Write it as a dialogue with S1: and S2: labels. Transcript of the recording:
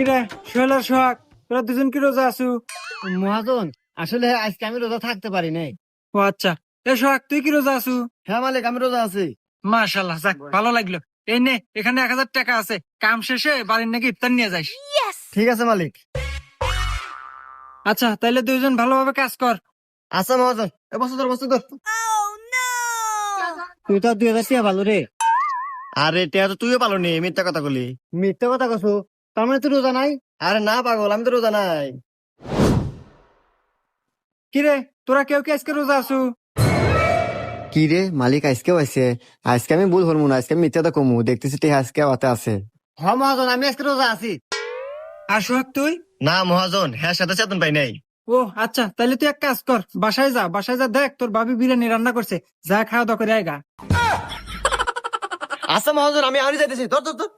S1: কিরে সোহেল আর সোহাগ, তোরা দুজন কি রোজা আছু?
S2: মহাজন, আসলে আজকে আমি রোজা থাকতে পারি নাই।
S1: ও আচ্ছা। এ সোহাগ, তুই কি রোজা আছু?
S2: হ্যাঁ মালিক, আমি রোজা আছি।
S1: মাশাল্লাহ, যাক ভালো লাগলো। এই নে, এখানে 1,000 টাকা আছে, কাম শেষে বাড়ির নাকি ইফতার নিয়ে যাইস।
S2: ঠিক আছে মালিক।
S1: আচ্ছা, তাইলে দুইজন ভালোভাবে কাজ কর।
S2: আচ্ছা মহাজন, এ বস্তু ধর, বস্তু ধর। তুই তো 2,000 টাকা ভালো রে। আরে টিয়া তো তুইও পালো নি, মিথ্যা কথা বলি। মিথ্যা কথা কছো? তার মানে তুই রোজা নাই? আরে না পাগল, আমি তো রোজা নাই।
S1: কিরে, তোরা কেউ কি আজকে রোজা আছু?
S2: কি রে মালিক, আজকেও আছে? আজকে আমি ভুল হরমু না, আজকে আমি মিথ্যাটা কমু, দেখতেছি টিয়া আজকে হাতে আছে। হ্যাঁ মহাজন, আমি আজকে রোজা আছি।
S1: আর সোহাগ তুই?
S2: না মহাজন, হ্যাঁ সাথে চেতন পাই নাই।
S1: ও আচ্ছা, তাইলে তুই এক কাজ কর, বাসায় যা, বাসায় যা, দেখ তোর ভাবি বিরিয়ানি রান্না করছে, যা খাওয়া দাওয়া করে আয়গা।
S2: আচ্ছা মহাজন, আমি আরই যাইতেছি। ধর ধর ধর।